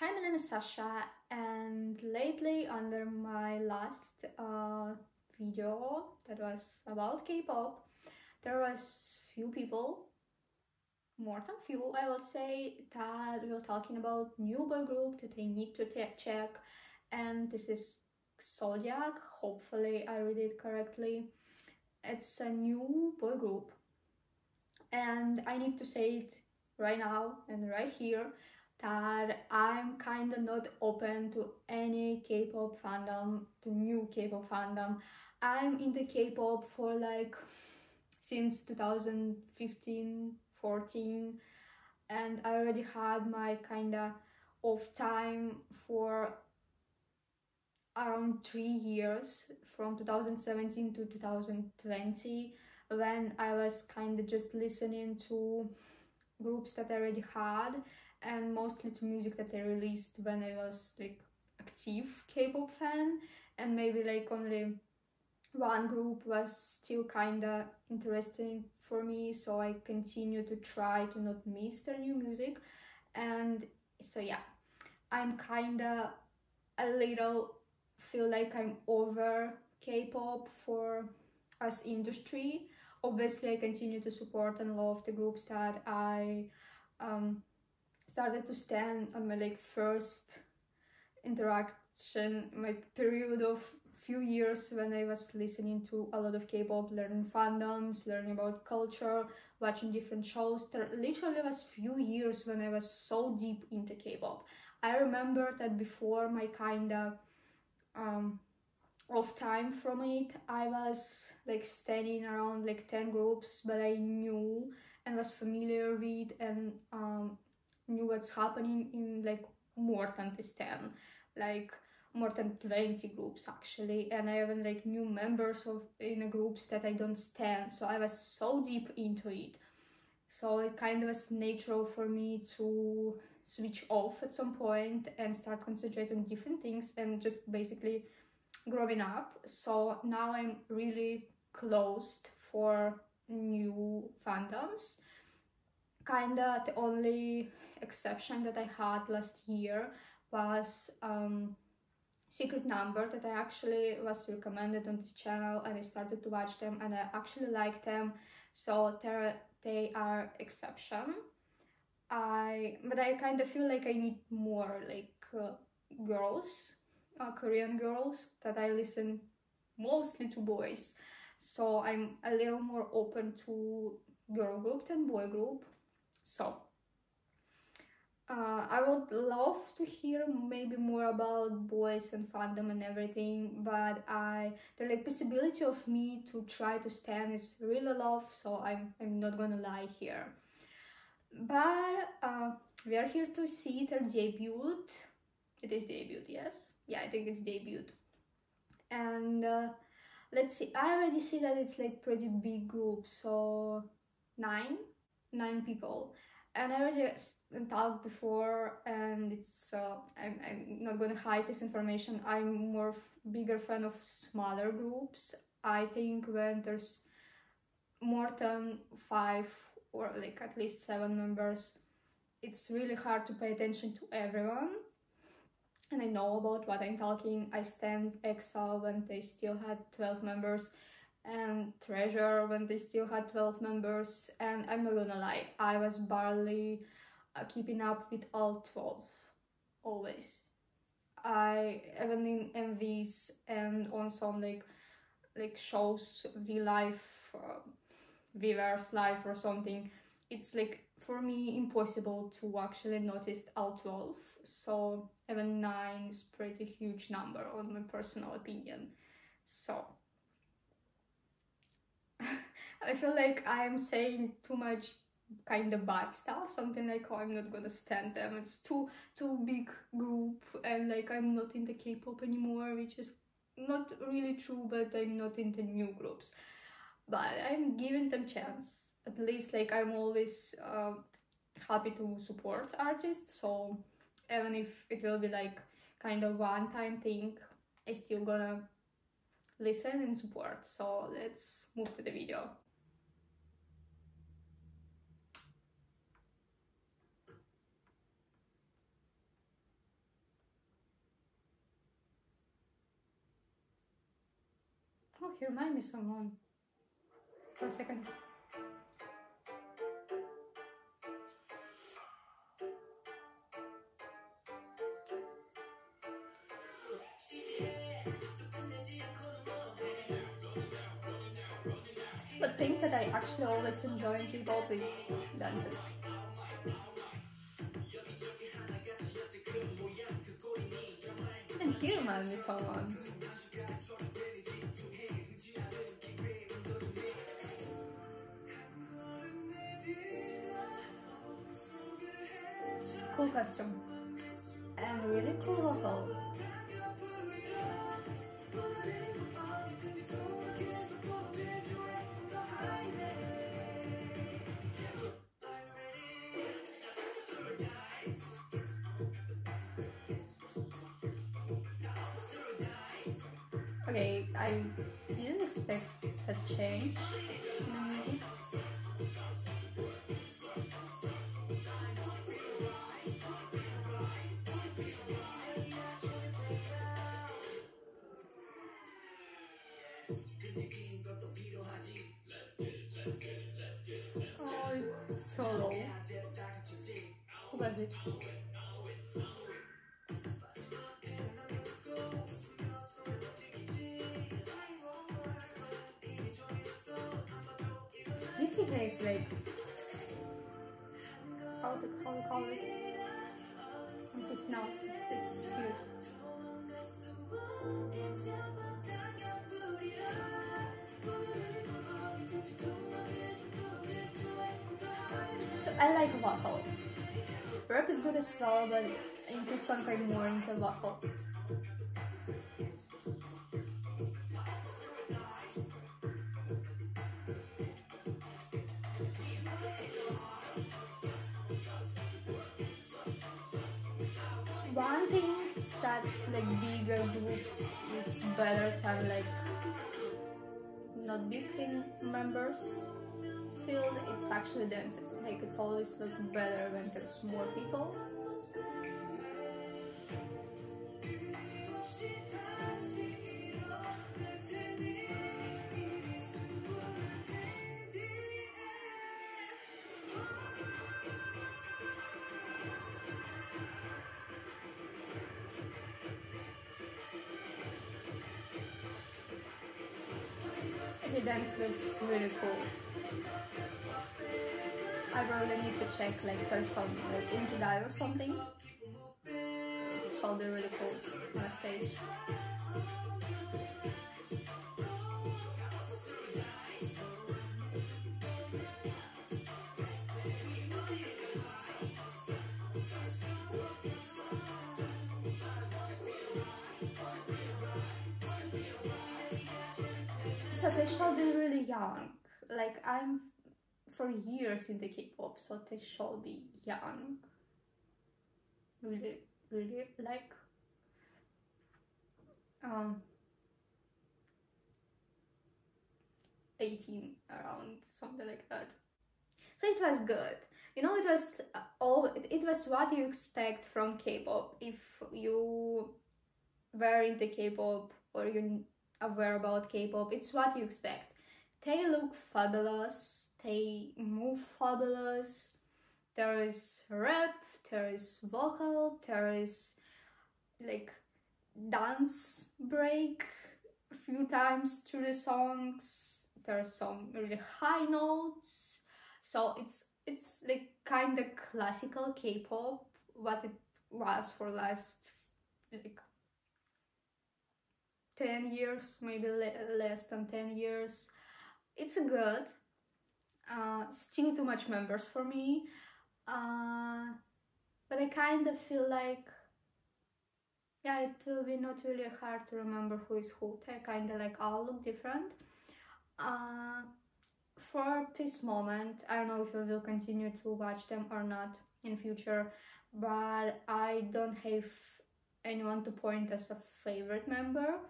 Hi, my name is Sasha, and lately under my last video that was about K-pop, there was few people, more than few I would say, that we were talking about new boy group that I need to check, and this is XODIAC. Hopefully I read it correctly. It's a new boy group, and I need to say it right now and right here that I'm kind of not open to any K-pop fandom, to new K-pop fandom. I'm in the K-pop for like since 2015, 14, and I already had my kind of off time for around 3 years, from 2017 to 2020, when I was kind of just listening to groups that I already had, and mostly to music that I released when I was like active K-pop fan, and maybe like only one group was still kinda interesting for me, so I continue to try to not miss their new music. And so yeah, I'm kinda a little feel like I'm over K-pop for as industry. Obviously I continue to support and love the groups that I started to stand on my like first interaction, my period of few years when I was listening to a lot of K-pop, learning fandoms, learning about culture, watching different shows. There literally was few years when I was so deep into K-pop. I remember that before my kinda off time from it, I was like studying around like 10 groups, but I knew and was familiar with and knew what's happening in like more than this 10, like more than 20 groups actually, and I even like new members of in groups that I don't stand, so I was so deep into it. So it kind of was natural for me to switch off at some point and start concentrating on different things and just basically growing up. So now I'm really closed for new fandoms. Kinda the only exception that I had last year was Secret Number, that I actually was recommended on this channel and I started to watch them and I actually like them, so they are exception. But I kind of feel like I need more like girls, Korean girls, that I listen mostly to boys, so I'm a little more open to girl group than boy group. So I would love to hear maybe more about boys and fandom and everything, but the like possibility of me to try to stand is really low, so I'm not gonna lie here. But we are here to see their debut. It is debut, yes? Yeah, I think it's debut. And let's see, I already see that it's like pretty big group, so nine people. And I already talked before, and it's I'm not gonna hide this information. I'm more bigger fan of smaller groups. I think when there's more than 5 or like at least 7 members, it's really hard to pay attention to everyone. And I know about what I'm talking. I stand EXO when they still had 12 members, and Treasure when they still had 12 members, and I'm not gonna lie, I was barely keeping up with all 12, always. I even in MVs and on some like shows, V-Live, Viver's Life or something, it's like for me impossible to actually notice all 12, so even 9 is pretty huge number on my personal opinion. So I feel like I'm saying too much kind of bad stuff, something like, oh, I'm not gonna stand them, it's too big group, and like I'm not into K-pop anymore, which is not really true, but I'm not into new groups. But I'm giving them chance. At least like I'm always happy to support artists, so even if it will be like kind of one-time thing, I still gonna listen and support. So let's move to the video. Oh, he reminds me of someone. For a second. But thing that I actually always enjoy in K-pop is dances. And he reminds me of someone. Cool costume. And really cool vocal. Okay, I didn't expect a change in the music. Oh, it's so low. Who was it? This is like how to call it? And his nose, it's cute. So I like vocal. Rap is good as well, but into something more into vocal. One thing that like bigger groups is better than like not big thing members feel, it's actually dances. Like it's always look better when there's more people. The dance looks really cool. I probably need to check like there's some like into die or something. It shall be really cool on a stage. So they shall be really young. Like I'm for years in the K-pop, so they shall be young. Really like 18 around, something like that. So it was good. You know, it was what you expect from K-pop if you were into K-pop or you're aware about K-pop. It's what you expect. They look fabulous, they move fabulous, there is rap, there is vocal, there is like dance break a few times through the songs, there's some really high notes, so it's like kind of classical K-pop, what it was for last like 10 years, maybe less than 10 years. It's good. Still too much members for me. But I kind of feel like, yeah, it will be not really hard to remember who is who. They kind of like all look different. For this moment, I don't know if I will continue to watch them or not in future, but I don't have anyone to point as a favorite member.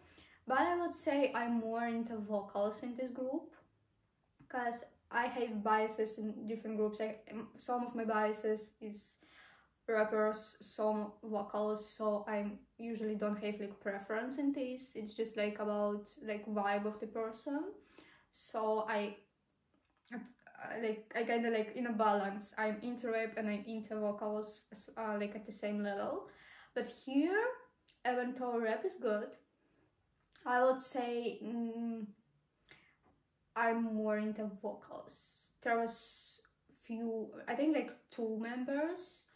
But I would say I'm more into vocals in this group, because I have biases in different groups. Some of my biases is rappers, some vocals, so I usually don't have like preference in this. It's just like about like vibe of the person. So I kind of like in a balance. I'm into rap and I'm into vocals, like at the same level. But here, even though rap is good, I would say I'm more into vocals. There was few, I think like 2 members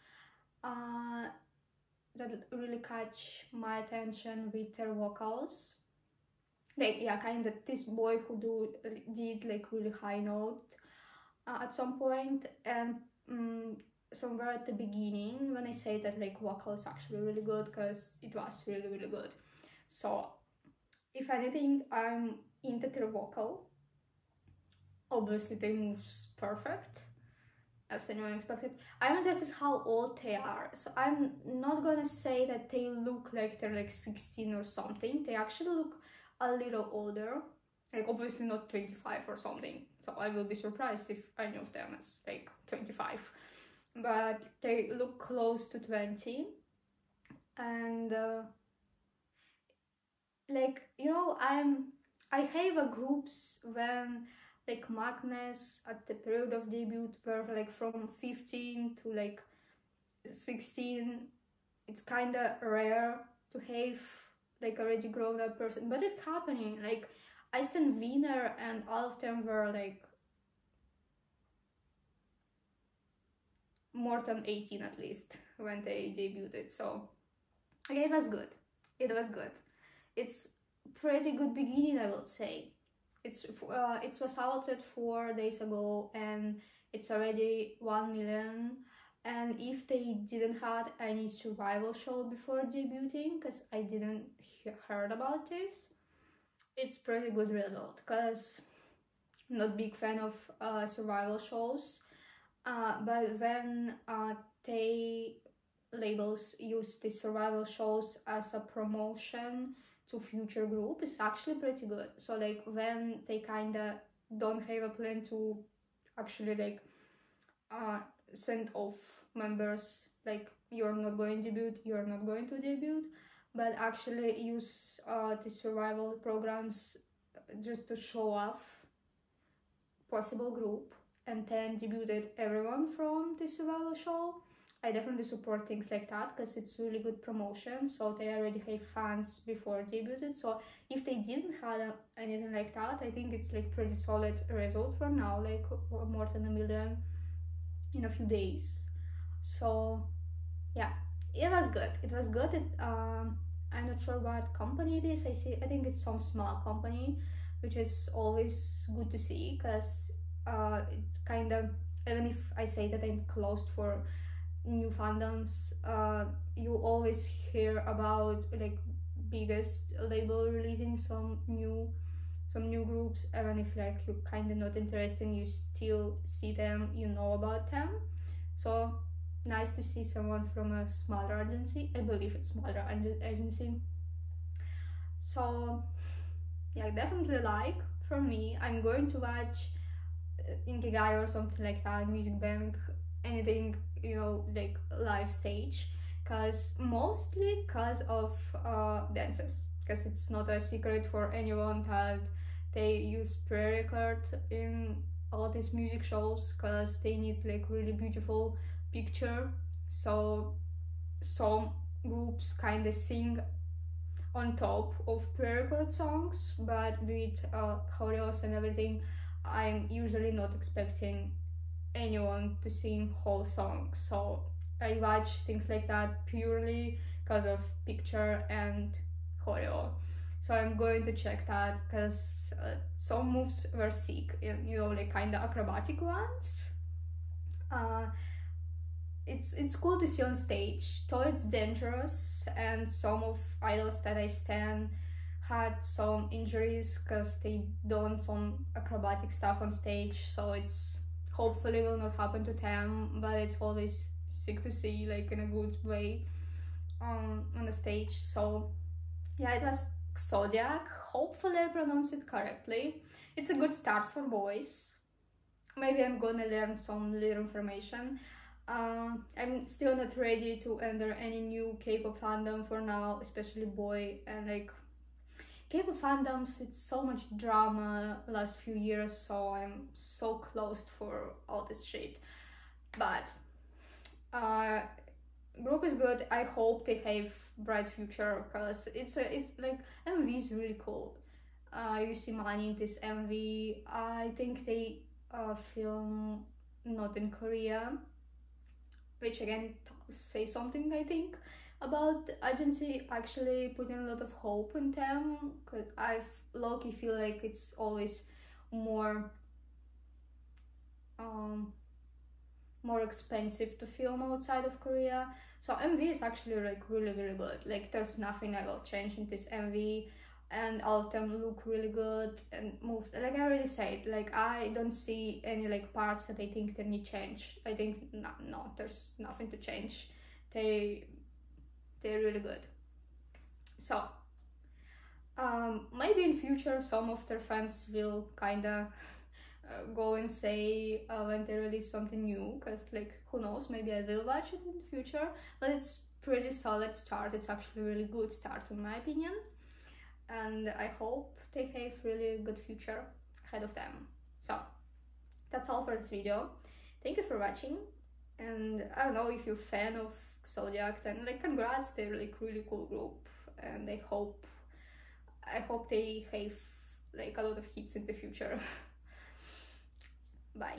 that really catch my attention with their vocals. Like, yeah, kind of this boy who did like really high note at some point, and somewhere at the beginning when I say that like vocal is actually really good, because it was really good. So if anything, I'm into their vocal. Obviously they moves perfect, as anyone expected. I'm interested how old they are, so I'm not gonna say that they look like they're like 16 or something. They actually look a little older, like obviously not 25 or something, so I will be surprised if any of them is like 25, but they look close to 20. And like, you know, I have a groups when like Magnus at the period of debut were like from 15 to like 16. It's kind of rare to have like already grown up person, but it's happening. Like Einstein Wiener and all of them were like more than 18 at least when they debuted. So okay, it was good. It it's pretty good beginning, I would say. It was outed 4 days ago and it's already 1 million. And if they didn't had any survival show before debuting, because I didn't heard about this, it's pretty good result, because not big fan of survival shows, but when they labels use the survival shows as a promotion to future group, is actually pretty good. So like when they kinda don't have a plan to actually like send off members, like you're not going to debut, but actually use the survival programs just to show off possible group, and then debuted everyone from the survival show. I definitely support things like that, because it's really good promotion, so they already have fans before debuted. So if they didn't have anything like that, I think it's like pretty solid result for now, like more than 1 million in a few days. So yeah, it was good. I'm not sure what company it is. I think it's some small company, which is always good to see, because it's kind of, even if I say that I'm closed for new fandoms, you always hear about like biggest label releasing some new groups, even if like you're kind of not interested, you still see them, you know about them. So nice to see someone from a smaller agency. I believe it's smaller agency. So yeah, definitely like, for me, I'm going to watch Inkigai or something like that, Music Bank, anything, you know, like live stage, mostly because of dances, because it's not a secret for anyone that they use pre-record in all these music shows, because they need like really beautiful picture. So some groups kind of sing on top of pre-record songs, but with choreos and everything, I'm usually not expecting anyone to sing whole songs. So I watch things like that purely because of picture and choreo. So I'm going to check that, because some moves were sick, you know, like kind of acrobatic ones. It's cool to see on stage, though it's dangerous, and some of idols that I stan had some injuries because they done some acrobatic stuff on stage, so it's hopefully will not happen to them, but it's always sick to see, like in a good way, on the stage. So yeah, it was XODIAC. Hopefully I pronounced it correctly. It's a good start for boys. Maybe I'm gonna learn some little information. I'm still not ready to enter any new K-pop fandom for now, especially boy, and like K-pop fandoms, it's so much drama last few years, so I'm so closed for all this shit. But group is good. I hope they have bright future, because it's like MV is really cool. You see money in this MV. I think they film not in Korea, which again say something, I think, about the agency actually putting a lot of hope in them, because I low-key feel like it's always more more expensive to film outside of Korea. So MV is actually like really good. Like there's nothing I will change in this MV, and all of them look really good and move. Like I already said, like I don't see any like parts that I think they need change. I think no, there's nothing to change. They're really good. So maybe in future some of their fans will kinda go and say when they release something new, because like who knows, maybe I will watch it in the future. But it's pretty solid start. It's actually a really good start in my opinion, and I hope they have really good future ahead of them. So that's all for this video. Thank you for watching, and I don't know if you're a fan of XODIAC, then like congrats, they're like really cool group, and I hope they have like a lot of hits in the future. Bye.